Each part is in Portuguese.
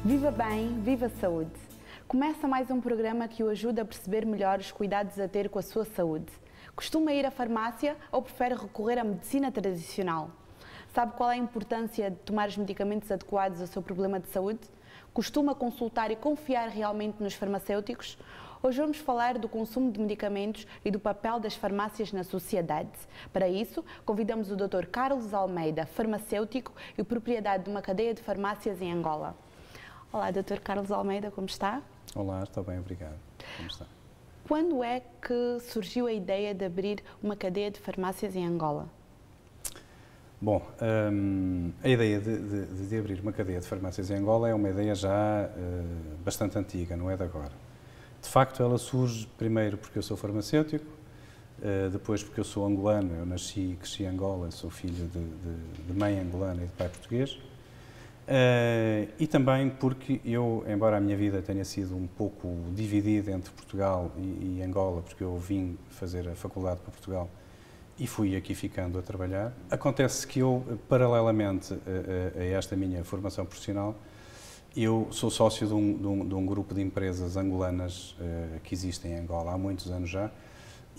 Viva bem, viva saúde! Começa mais um programa que o ajuda a perceber melhor os cuidados a ter com a sua saúde. Costuma ir à farmácia ou prefere recorrer à medicina tradicional? Sabe qual é a importância de tomar os medicamentos adequados ao seu problema de saúde? Costuma consultar e confiar realmente nos farmacêuticos? Hoje vamos falar do consumo de medicamentos e do papel das farmácias na sociedade. Para isso, convidamos o Dr. Carlos Almeida, farmacêutico e propriedade de uma cadeia de farmácias em Angola. Olá, Dr. Carlos Almeida, como está? Olá, estou bem, obrigado. Como está? Quando é que surgiu a ideia de abrir uma cadeia de farmácias em Angola? Bom, a ideia de abrir uma cadeia de farmácias em Angola é uma ideia já bastante antiga, não é de agora. De facto, ela surge primeiro porque eu sou farmacêutico, depois porque eu sou angolano, eu nasci e cresci em Angola, sou filho de mãe angolana e de pai português, e também porque eu, embora a minha vida tenha sido um pouco dividida entre Portugal e Angola, porque eu vim fazer a faculdade para Portugal e fui aqui ficando a trabalhar, acontece que eu, paralelamente a esta minha formação profissional, eu sou sócio de um grupo de empresas angolanas que existem em Angola há muitos anos já,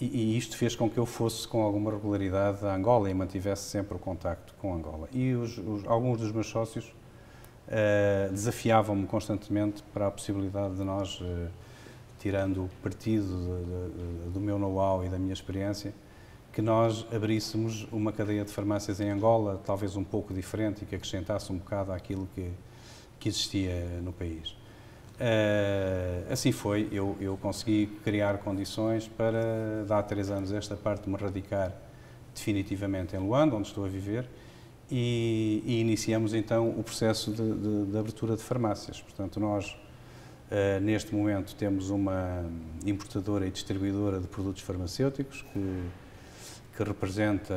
e isto fez com que eu fosse com alguma regularidade a Angola e mantivesse sempre o contacto com Angola. E alguns dos meus sócios desafiavam-me constantemente para a possibilidade de nós, tirando partido do meu know-how e da minha experiência, que nós abríssemos uma cadeia de farmácias em Angola, talvez um pouco diferente e que acrescentasse um bocado àquilo que existia no país. Assim foi, eu consegui criar condições para, de há 3 anos esta parte, me radicar definitivamente em Luanda, onde estou a viver, e iniciamos então o processo de abertura de farmácias. Portanto, nós neste momento temos uma importadora e distribuidora de produtos farmacêuticos que representa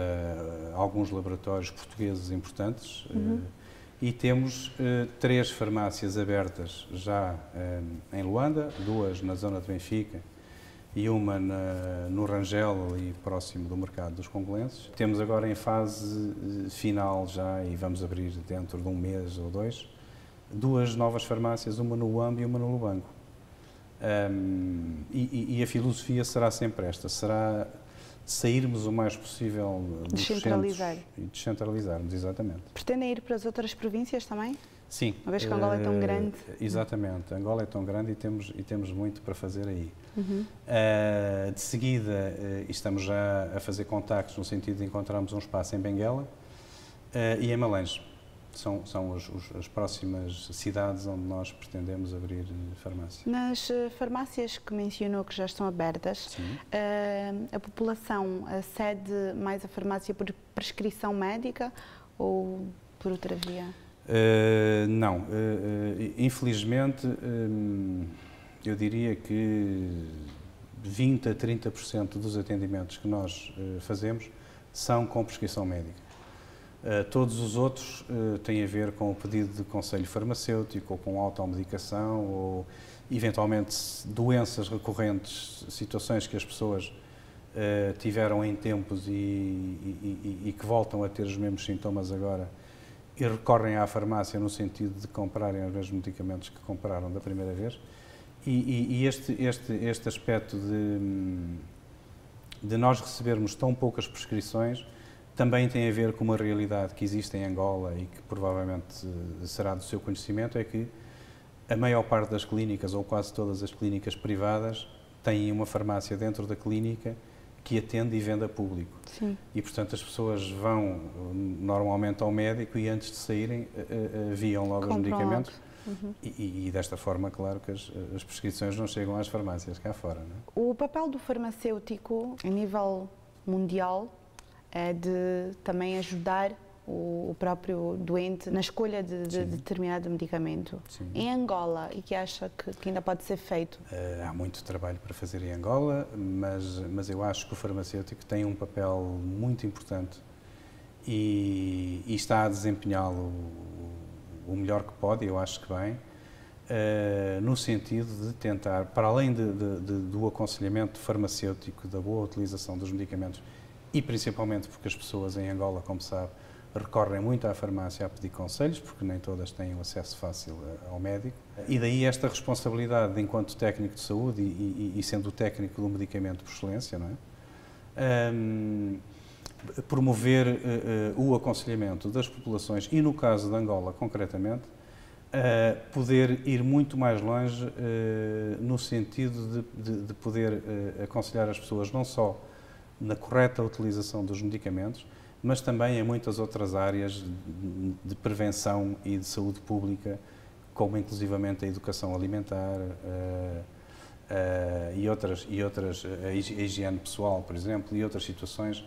alguns laboratórios portugueses importantes. E temos 3 farmácias abertas já em Luanda, 2 na zona de Benfica e uma no Rangel, ali próximo do mercado dos congolenses. Temos agora em fase final já, e vamos abrir dentro de um mês ou 2, 2 novas farmácias, uma no Uambo e uma no Lubango. E a filosofia será sempre esta, será sairmos o mais possível dos centros e descentralizarmos, exatamente. Pretendem ir para as outras províncias também? Sim. Uma vez que Angola é tão grande. Exatamente, Angola é tão grande e temos muito para fazer aí. De seguida, estamos já a fazer contactos no sentido de encontrarmos um espaço em Benguela e em Malange. São as próximas cidades onde nós pretendemos abrir farmácia. Nas farmácias que mencionou que já estão abertas, a população acede mais à farmácia por prescrição médica ou por outra via? Não. Infelizmente, eu diria que 20 a 30% dos atendimentos que nós fazemos são com prescrição médica. Todos os outros têm a ver com o pedido de conselho farmacêutico ou com automedicação ou, eventualmente, doenças recorrentes, situações que as pessoas tiveram em tempos e que voltam a ter os mesmos sintomas agora e recorrem à farmácia no sentido de comprarem os mesmos medicamentos que compraram da primeira vez. E este aspecto de nós recebermos tão poucas prescrições também tem a ver com uma realidade que existe em Angola e que provavelmente será do seu conhecimento, é que a maior parte das clínicas, ou quase todas as clínicas privadas, têm uma farmácia dentro da clínica que atende e vende a público. Sim. E, portanto, as pessoas vão normalmente ao médico e antes de saírem aviam logo os medicamentos. E desta forma, claro que as prescrições não chegam às farmácias cá fora. Não é? O papel do farmacêutico a nível mundial é de também ajudar o próprio doente na escolha de determinado medicamento. Sim. Em Angola, e que acha que ainda pode ser feito? Há muito trabalho para fazer em Angola, mas eu acho que o farmacêutico tem um papel muito importante e está a desempenhá-lo o melhor que pode, eu acho que bem, no sentido de tentar, para além do aconselhamento farmacêutico, da boa utilização dos medicamentos, e principalmente porque as pessoas em Angola, como sabe, recorrem muito à farmácia a pedir conselhos, porque nem todas têm o acesso fácil ao médico. E daí esta responsabilidade, enquanto técnico de saúde e sendo o técnico do medicamento por excelência, não é? Promover o aconselhamento das populações e, no caso de Angola, concretamente, poder ir muito mais longe no sentido de poder aconselhar as pessoas não só na correta utilização dos medicamentos, mas também em muitas outras áreas de prevenção e de saúde pública, como inclusivamente a educação alimentar e outras, a higiene pessoal, por exemplo, e outras situações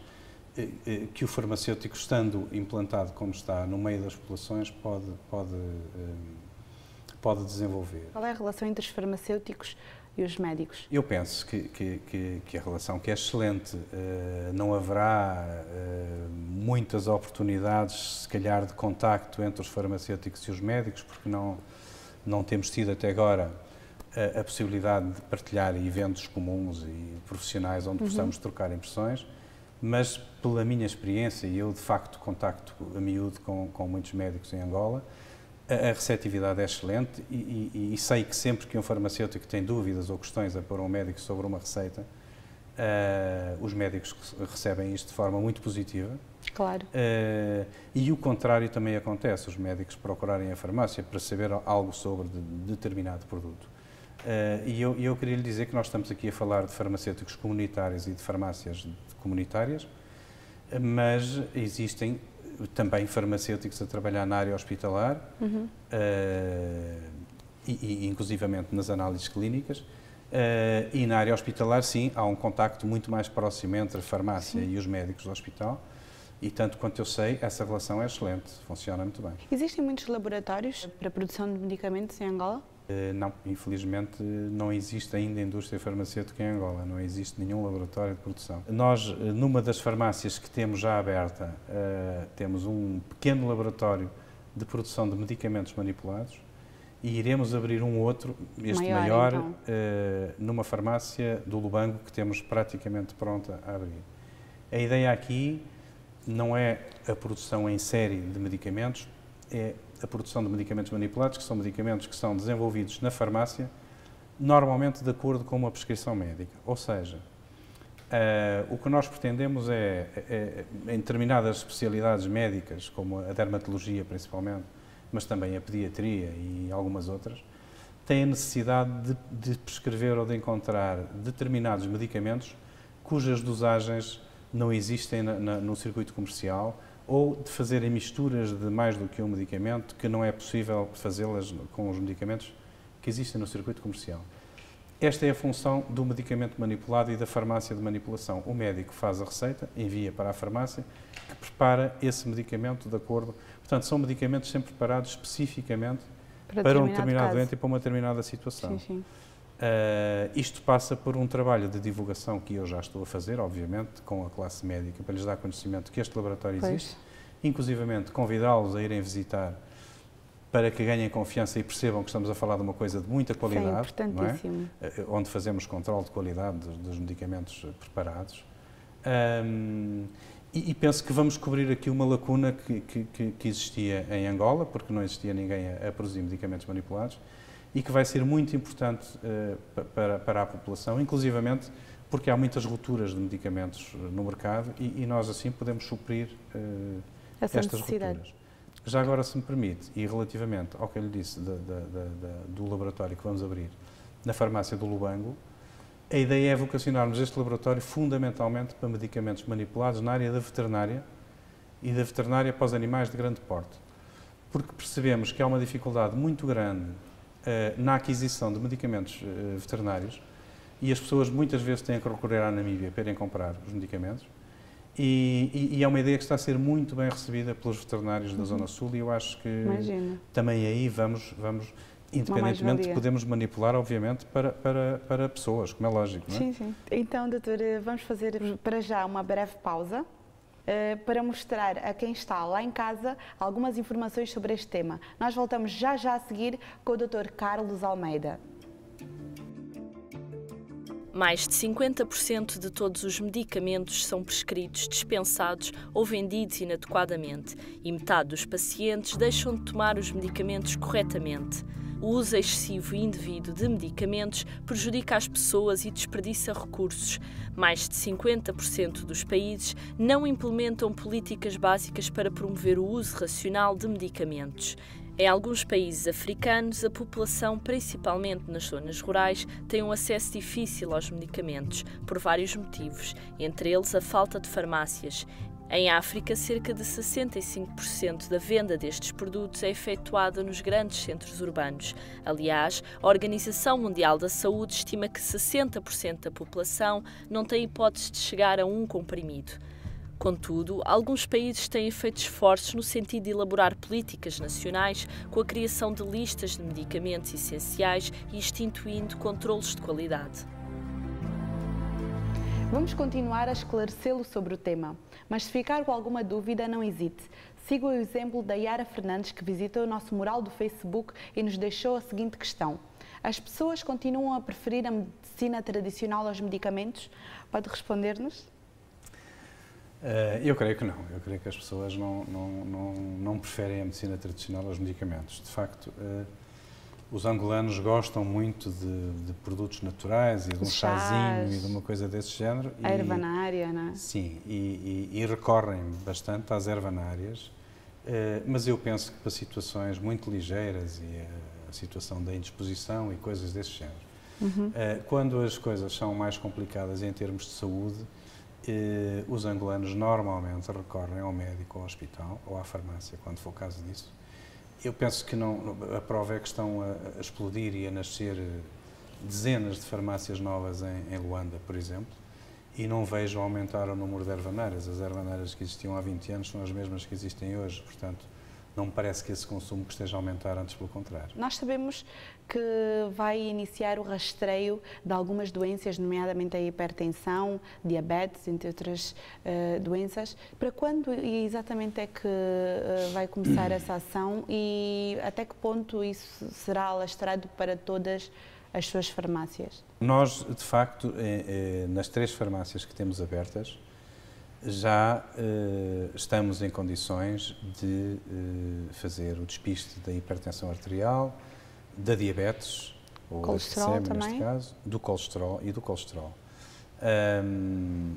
que o farmacêutico, estando implantado como está no meio das populações, pode desenvolver. Qual é a relação entre os farmacêuticos e os médicos? Eu penso que a relação que é excelente, não haverá muitas oportunidades, se calhar, de contacto entre os farmacêuticos e os médicos, porque não temos tido até agora a possibilidade de partilhar eventos comuns e profissionais onde possamos trocar impressões, mas pela minha experiência, e eu de facto contacto a miúdo com muitos médicos em Angola, a receptividade é excelente e sei que sempre que um farmacêutico tem dúvidas ou questões a pôr um médico sobre uma receita, os médicos recebem isto de forma muito positiva. Claro. E o contrário também acontece, os médicos procurarem a farmácia para saber algo sobre determinado produto. E eu queria lhe dizer que nós estamos aqui a falar de farmacêuticos comunitários e de farmácias comunitárias, mas existem também farmacêuticos a trabalhar na área hospitalar e inclusivamente nas análises clínicas. E na área hospitalar, sim, há um contacto muito mais próximo entre a farmácia e os médicos do hospital. E tanto quanto eu sei, essa relação é excelente, funciona muito bem. Existem muitos laboratórios para a produção de medicamentos em Angola? Não, infelizmente não existe ainda indústria farmacêutica em Angola, não existe nenhum laboratório de produção. Nós, numa das farmácias que temos já aberta, temos um pequeno laboratório de produção de medicamentos manipulados e iremos abrir um outro, este maior, então, numa farmácia do Lubango que temos praticamente pronta a abrir. A ideia aqui não é a produção em série de medicamentos, é a produção de medicamentos manipulados, que são medicamentos que são desenvolvidos na farmácia, normalmente de acordo com uma prescrição médica. Ou seja, o que nós pretendemos em determinadas especialidades médicas, como a dermatologia principalmente, mas também a pediatria e algumas outras, têm a necessidade de prescrever ou de encontrar determinados medicamentos cujas dosagens não existem no circuito comercial, ou de fazerem misturas de mais do que um medicamento que não é possível fazê-las com os medicamentos que existem no circuito comercial. Esta é a função do medicamento manipulado e da farmácia de manipulação. O médico faz a receita, envia para a farmácia, que prepara esse medicamento de acordo... Portanto, são medicamentos sempre preparados especificamente para um determinado doente e para uma determinada situação. Sim. Isto passa por um trabalho de divulgação que eu já estou a fazer, obviamente, com a classe médica, para lhes dar conhecimento que este laboratório existe, inclusivamente convidá-los a irem visitar para que ganhem confiança e percebam que estamos a falar de uma coisa de muita qualidade, não é? Onde fazemos controle de qualidade dos medicamentos preparados. E penso que vamos cobrir aqui uma lacuna que existia em Angola, porque não existia ninguém a produzir medicamentos manipulados, e que vai ser muito importante para a população, inclusivamente porque há muitas rupturas de medicamentos no mercado e nós assim podemos suprir estas rupturas. Já agora, se me permite, e relativamente ao que eu lhe disse do laboratório que vamos abrir na farmácia do Lubango, a ideia é vocacionarmos este laboratório fundamentalmente para medicamentos manipulados na área da veterinária e da veterinária para os animais de grande porte, porque percebemos que há uma dificuldade muito grande na aquisição de medicamentos veterinários e as pessoas muitas vezes têm que recorrer à Namíbia para irem comprar os medicamentos e é uma ideia que está a ser muito bem recebida pelos veterinários da Zona Sul e eu acho que também aí vamos independentemente podemos manipular obviamente para pessoas, como é lógico, não é? Sim. Então, doutor, vamos fazer para já uma breve pausa para mostrar a quem está lá em casa algumas informações sobre este tema. Nós voltamos já a seguir com o Dr. Carlos Almeida. Mais de 50% de todos os medicamentos são prescritos, dispensados ou vendidos inadequadamente e metade dos pacientes deixam de tomar os medicamentos corretamente. O uso excessivo e indevido de medicamentos prejudica as pessoas e desperdiça recursos. Mais de 50% dos países não implementam políticas básicas para promover o uso racional de medicamentos. Em alguns países africanos, a população, principalmente nas zonas rurais, tem um acesso difícil aos medicamentos, por vários motivos, entre eles a falta de farmácias. Em África, cerca de 65% da venda destes produtos é efetuada nos grandes centros urbanos. Aliás, a Organização Mundial da Saúde estima que 60% da população não tem hipótese de chegar a um comprimido. Contudo, alguns países têm feito esforços no sentido de elaborar políticas nacionais com a criação de listas de medicamentos essenciais e instituindo controlos de qualidade. Vamos continuar a esclarecê-lo sobre o tema, mas se ficar com alguma dúvida, não hesite. Siga o exemplo da Yara Fernandes, que visitou o nosso mural do Facebook e nos deixou a seguinte questão. As pessoas continuam a preferir a medicina tradicional aos medicamentos? Pode responder-nos? Eu creio que não. Eu creio que as pessoas não preferem a medicina tradicional aos medicamentos. De facto, os angolanos gostam muito de produtos naturais e de um chazinho e de uma coisa desse género. A ervanária, não é? Sim, e recorrem bastante às ervanárias, mas eu penso que para situações muito ligeiras e a situação da indisposição e coisas desse género, quando as coisas são mais complicadas em termos de saúde, os angolanos normalmente recorrem ao médico, ao hospital ou à farmácia, quando for o caso disso. Eu penso que a prova é que estão a explodir e a nascer dezenas de farmácias novas em Luanda, por exemplo, e não vejo aumentar o número de ervanárias. As ervanárias que existiam há 20 anos são as mesmas que existem hoje, portanto, não me parece que esse consumo esteja a aumentar, antes pelo contrário. Nós sabemos que vai iniciar o rastreio de algumas doenças, nomeadamente a hipertensão, diabetes, entre outras doenças. Para quando exatamente é que vai começar essa ação e até que ponto isso será alastrado para todas as suas farmácias? Nós, de facto, nas 3 farmácias que temos abertas, já estamos em condições de fazer o despiste da hipertensão arterial, da diabetes, ou colesterol da neste caso, do colesterol e do colesterol.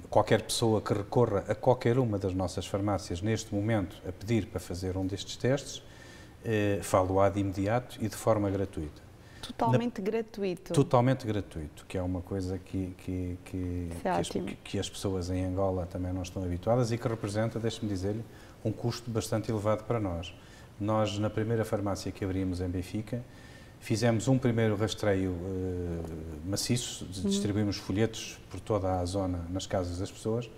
Qualquer pessoa que recorra a qualquer uma das nossas farmácias neste momento a pedir para fazer um destes testes, falo-á de imediato e de forma gratuita. Totalmente gratuito? Totalmente gratuito, que é uma coisa que as pessoas em Angola também não estão habituadas e que representa, deixe-me dizer-lhe, um custo bastante elevado para nós. Nós, na primeira farmácia que abrimos em Benfica, fizemos um primeiro rastreio maciço, distribuímos folhetos por toda a zona, nas casas das pessoas,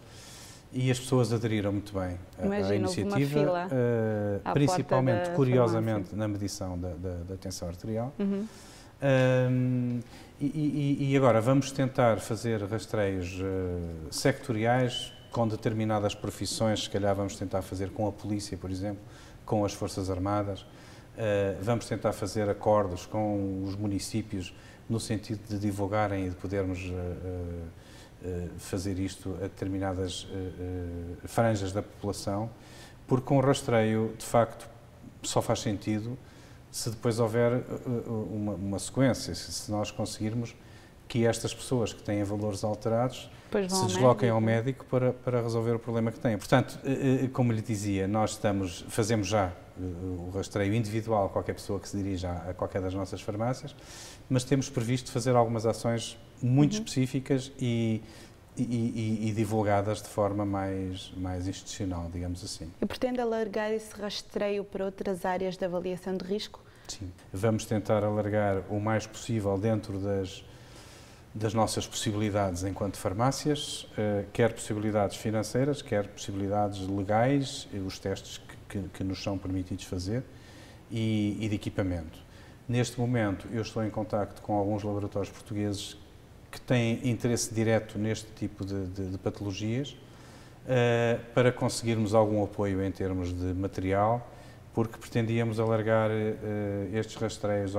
e as pessoas aderiram muito bem à iniciativa, principalmente, curiosamente, na medição da tensão arterial. E agora vamos tentar fazer rastreios sectoriais com determinadas profissões, se calhar vamos tentar fazer com a polícia, por exemplo, com as Forças Armadas, vamos tentar fazer acordos com os municípios no sentido de divulgarem e de podermos fazer isto a determinadas franjas da população, porque um rastreio, de facto, só faz sentido se depois houver uma sequência, se nós conseguirmos que estas pessoas que têm valores alterados se desloquem ao médico para resolver o problema que têm. Portanto, como lhe dizia, nós fazemos já o rastreio individual a qualquer pessoa que se dirija a qualquer das nossas farmácias, mas temos previsto fazer algumas ações muito específicas e divulgadas de forma mais institucional, digamos assim. E pretende alargar esse rastreio para outras áreas de avaliação de risco? Sim. Vamos tentar alargar o mais possível dentro das nossas possibilidades enquanto farmácias, quer possibilidades financeiras, quer possibilidades legais, os testes que nos são permitidos fazer, e de equipamento. Neste momento, eu estou em contacto com alguns laboratórios portugueses que têm interesse direto neste tipo de patologias, para conseguirmos algum apoio em termos de material, porque pretendíamos alargar estes rastreios